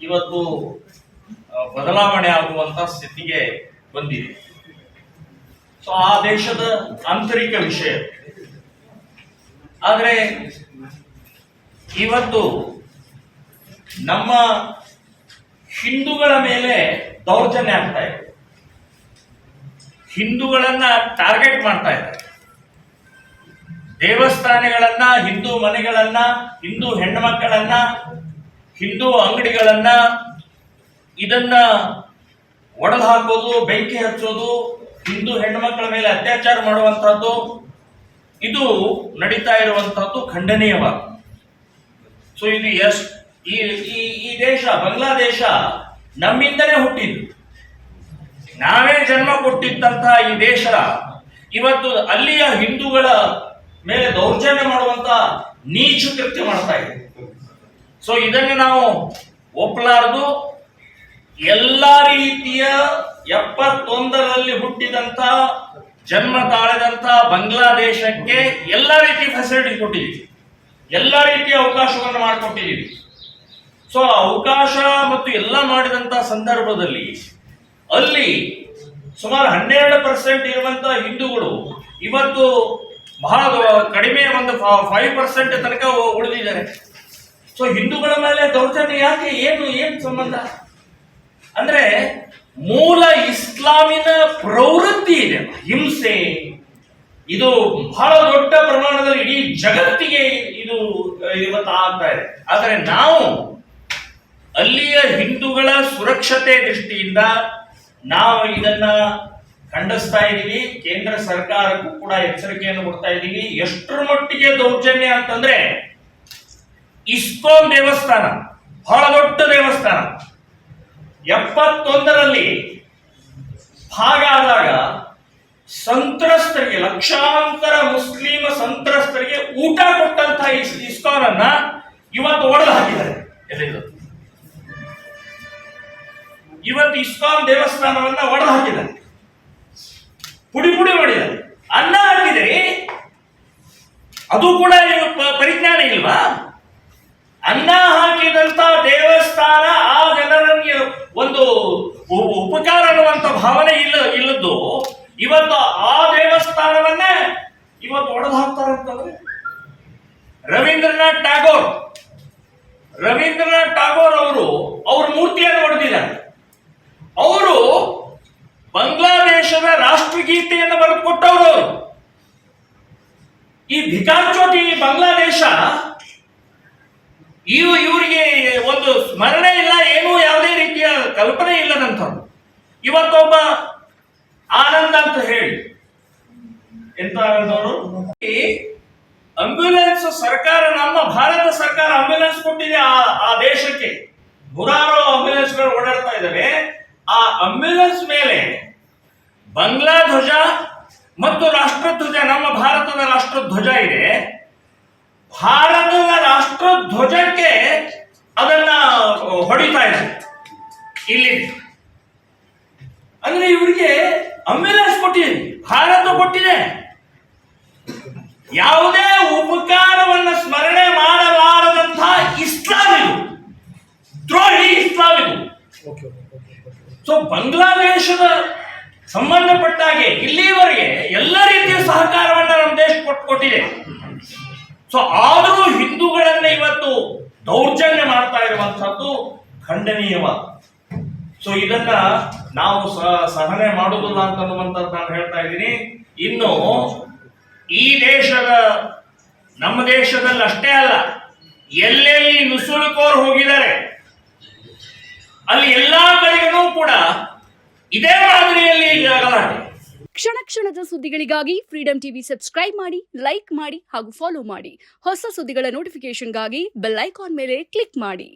ಇವತ್ತು ಬದಲಾವಣೆ ಆಗುವಂತ ಸ್ಥಿತಿಗೆ ಬಂದಿದೆ. ಸೊ ಆ ದೇಶದ ಆಂತರಿಕ ವಿಷಯ. ಆದರೆ ಇವತ್ತು ನಮ್ಮ ಹಿಂದೂಗಳ ಮೇಲೆ ದೌರ್ಜನ್ಯ ಆಗ್ತಾ ಇದೆ, ಹಿಂದೂಗಳನ್ನ ಟಾರ್ಗೆಟ್ ಮಾಡ್ತಾ ಇದ್ದಾರೆ. ದೇವಸ್ಥಾನಗಳನ್ನ, ಹಿಂದೂ ಮನೆಗಳನ್ನ, ಹಿಂದೂ ಹೆಣ್ಣು ಮಕ್ಕಳನ್ನ, ಹಿಂದೂ ಅಂಗಡಿಗಳನ್ನ ಇದನ್ನ ಒಡೆದು ಹಾಕೋದು, ಬೆಂಕಿ ಹಚ್ಚೋದು, ಹಿಂದೂ ಹೆಣ್ಣು ಮಕ್ಕಳ ಮೇಲೆ ಅತ್ಯಾಚಾರ ಮಾಡುವಂತಹದ್ದು ಇದು ನಡೀತಾ ಇರುವಂತಹದ್ದು ಖಂಡನೀಯವಾದ. ಸೊ ಇದು ಈ ದೇಶ ಬಾಂಗ್ಲಾದೇಶ ನಮ್ಮಿಂದನೇ ಹುಟ್ಟಿದ್ದು, ನಾವೇ ಜನ್ಮ ಕೊಟ್ಟಿದ್ದಂತಹ ಈ ದೇಶ ಇವತ್ತು ಅಲ್ಲಿಯ ಹಿಂದೂಗಳ ಮೇಲೆ ದೌರ್ಜನ್ಯ ಮಾಡುವಂತ ನೀಚ ಕೃತ್ಯ ಮಾಡ್ತಾ ಇದೆ. ಸೊ ಇದನ್ನು ನಾವು ಒಪ್ಪಲಾರದು. ಎಲ್ಲ ರೀತಿಯ 71ರಲ್ಲಿ ಹುಟ್ಟಿದಂತ ಜನ್ಮ ತಾಳೆದಂತ ಬಾಂಗ್ಲಾದೇಶಕ್ಕೆ ಎಲ್ಲ ರೀತಿಯ ಫೆಸಿಲಿಟಿ ಕೊಟ್ಟಿದ್ದೀವಿ, ಎಲ್ಲ ರೀತಿಯ ಅವಕಾಶವನ್ನು ಮಾಡಿಕೊಟ್ಟಿದ್ದೀವಿ. ಸೊ ಅವಕಾಶ ಮತ್ತು ಎಲ್ಲ ಮಾಡಿದಂತ ಸಂದರ್ಭದಲ್ಲಿ ಅಲ್ಲಿ ಸುಮಾರು 12% ಇರುವಂತಹ ಹಿಂದೂಗಳು ಇವತ್ತು ಬಹಳ ಕಡಿಮೆ, ಒಂದು 5% ತನಕ ಉಳಿದಿದ್ದಾರೆ. ಸೊ ಹಿಂದೂಗಳ ಮೇಲೆ ದೌರ್ಜನ್ಯ ಯಾಕೆ? ಏನು ಸಂಬಂಧ ಅಂದ್ರೆ ಮೂಲ ಇಸ್ಲಾಮಿನ ಪ್ರವೃತ್ತಿ ಇದೆ, ಹಿಂಸೆ. ಇದು ಬಹಳ ದೊಡ್ಡ ಪ್ರಮಾಣದಲ್ಲಿ ಇಡೀ ಜಗತ್ತಿಗೆ ಇದು ಇವತ್ತು ಆಗ್ತಾ ಇದೆ. ಆದರೆ ನಾವು ಅಲ್ಲಿಯ ಹಿಂದೂಗಳ ಸುರಕ್ಷತೆ ದೃಷ್ಟಿಯಿಂದ ನಾವು ಇದನ್ನ ಖಂಡಿಸ್ತಾ ಇದ್ದೀವಿ. ಕೇಂದ್ರ ಸರ್ಕಾರಕ್ಕೂ ಕೂಡ ಎಚ್ಚರಿಕೆಯನ್ನು ಕೊಡ್ತಾ ಇದ್ದೀವಿ. ಎಷ್ಟರ ಮಟ್ಟಿಗೆ ದೌರ್ಜನ್ಯ ಅಂತಂದ್ರೆ, ಇಸ್ಕಾನ್ ದೇವಸ್ಥಾನ ಬಹಳ ದೊಡ್ಡ ದೇವಸ್ಥಾನ 71ರಲ್ಲಿ ಭಾಗ ಆದಾಗ ಸಂತ್ರಸ್ತರಿಗೆ, ಲಕ್ಷಾಂತರ ಮುಸ್ಲಿಂ ಸಂತ್ರಸ್ತರಿಗೆ ಊಟ ಕೊಟ್ಟಂತಹ ಇಸ್ಕಾನ್ ಅನ್ನ ಇವತ್ತು ಒಡೆದು ಹಾಕಿದ್ದಾರೆ. ಇವತ್ತು ಇಸ್ಕಾನ್ ದೇವಸ್ಥಾನವನ್ನ ಒಡೆದು ಹಾಕಿದ್ದಾರೆ, ಪುಡಿ ಮಾಡಿದ್ದಾರೆ. ಅನ್ನ ಹಾಕಿದರೆ ಅದು ಕೂಡ ಪರಿಜ್ಞಾನ ಇಲ್ವಾ? ಅನ್ನ ಹಾಕಿದಂತ ದೇವಸ್ಥಾನ ಆ ಜನರಿಗೆ ಒಂದು ಉಪಕಾರ ಅನ್ನುವಂತ ಭಾವನೆ ಇಲ್ಲದ್ದು ಇವತ್ತು ಆ ದೇವಸ್ಥಾನವನ್ನೇ ಇವತ್ತು ಒಡೆದು ಹಾಕ್ತಾರಂತಂದ್ರೆ, ರವೀಂದ್ರನಾಥ್ ಟಾಗೋರ್ ಅವರು ಅವ್ರ ಮೂರ್ತಿಯನ್ನು ಹೊಡೆದಿದ್ದಾರೆ. ಅವರು ಬಾಂಗ್ಲಾದೇಶದ ರಾಷ್ಟ್ರಗೀತೆಯನ್ನು ಬರೆದುಕೊಟ್ಟವರು ಅವರು. ಈ ಭಿಕಾರ್ ಚೋಟಿ ಬಾಂಗ್ಲಾದೇಶ ಇವರಿಗೆ ಒಂದು ಸ್ಮರಣೆ ಇಲ್ಲ, ಏನೂ ಯಾವುದೇ ರೀತಿಯ ಕಲ್ಪನೆ ಇಲ್ಲದಂಥವ್ರು. ಇವತ್ತೊಬ್ಬ ಆನಂದ್ ಅಂತ ಹೇಳಿ, ಎಂತ ಆನಂದವರು, ಆಂಬ್ಯುಲೆನ್ಸ್ ಸರ್ಕಾರ, ನಮ್ಮ ಭಾರತ ಸರ್ಕಾರ ಆಂಬ್ಯುಲೆನ್ಸ್ ಕೊಟ್ಟಿದೆ ಆ ದೇಶಕ್ಕೆ. ನೂರಾರು ಆಂಬ್ಯುಲೆನ್ಸ್ಗಳು ಓಡಾಡ್ತಾ ಇದ್ದಾವೆ. ಆ ಆಂಬ್ಯುಲೆನ್ಸ್ ಮೇಲೆ ಬಾಂಗ್ಲಾ ಧ್ವಜ ಮತ್ತು ರಾಷ್ಟ್ರಧ್ವಜ, ನಮ್ಮ ಭಾರತದ ರಾಷ್ಟ್ರಧ್ವಜ ಇದೆ. ಭಾರತದ ರಾಷ್ಟ್ರಧ್ವಜಕ್ಕೆ ಅದನ್ನ ಹೊಡಿತಾ ಇದೆ ಇಲ್ಲಿ. ಅಂದ್ರೆ ಇವರಿಗೆ ಆಂಬ್ಯುಲೆನ್ಸ್ ಕೊಟ್ಟಿದೆ, ಭಾರತ ಕೊಟ್ಟಿದೆ. ಯಾವುದೇ ಉಪಕಾರವನ್ನು ಸ್ಮರಣೆ ಮಾಡಲಾರದಂತಹ ಇಸ್ಲಾಂ ಇದು, ದ್ರೋಹಿ ಇಸ್ಲಾಂ ಇದು. ಸೊ ಬಾಂಗ್ಲಾದೇಶದ ಸಂಬಂಧಪಟ್ಟ ಹಾಗೆ ಇಲ್ಲಿವರೆಗೆ ಎಲ್ಲ ರೀತಿಯ ಸಹಕಾರವನ್ನ ನಮ್ಮ ದೇಶ ಕೊಟ್ಟಿದೆ. ಸೊ ಆದರೂ ಹಿಂದೂಗಳನ್ನ ಇವತ್ತು ದೌರ್ಜನ್ಯ ಮಾಡ್ತಾ ಇರುವಂತಹದ್ದು ಖಂಡನೀಯವಾದ. ಸೊ ಇದನ್ನ ನಾವು ಸಹನೆ ಮಾಡುವುದಿಲ್ಲ ಅಂತನ್ನುವಂಥದ್ದು ನಾನು ಹೇಳ್ತಾ ಇದ್ದೀನಿ. ಇನ್ನು ಈ ನಮ್ಮ ದೇಶದಲ್ಲಿ ಅಷ್ಟೇ ಅಲ್ಲ, ಎಲ್ಲೆಲ್ಲಿ ನುಸುಳುಕೋರು ಹೋಗಿದ್ದಾರೆ ಅಲ್ಲಿ ಎಲ್ಲಾ ಕಡೆಗೂ ಕೂಡ ಇದೇ ಮಾದರಿಯಲ್ಲಿ ಗಲಾಟೆ. ಕ್ಷಣ ಕ್ಷಣದ ಸುದ್ದಿಗಳಿಗಾಗಿ ಫ್ರೀಡಂ ಟಿವಿ ಸಬ್ಸ್ಕ್ರೈಬ್ ಮಾಡಿ, ಲೈಕ್ ಮಾಡಿ ಹಾಗೂ ಫಾಲೋ ಮಾಡಿ. ಹೊಸ ಸುದ್ದಿಗಳ ನೋಟಿಫಿಕೇಶನ್ಗಾಗಿ ಬೆಲ್ ಐಕಾನ್ ಮೇಲೆ ಕ್ಲಿಕ್ ಮಾಡಿ.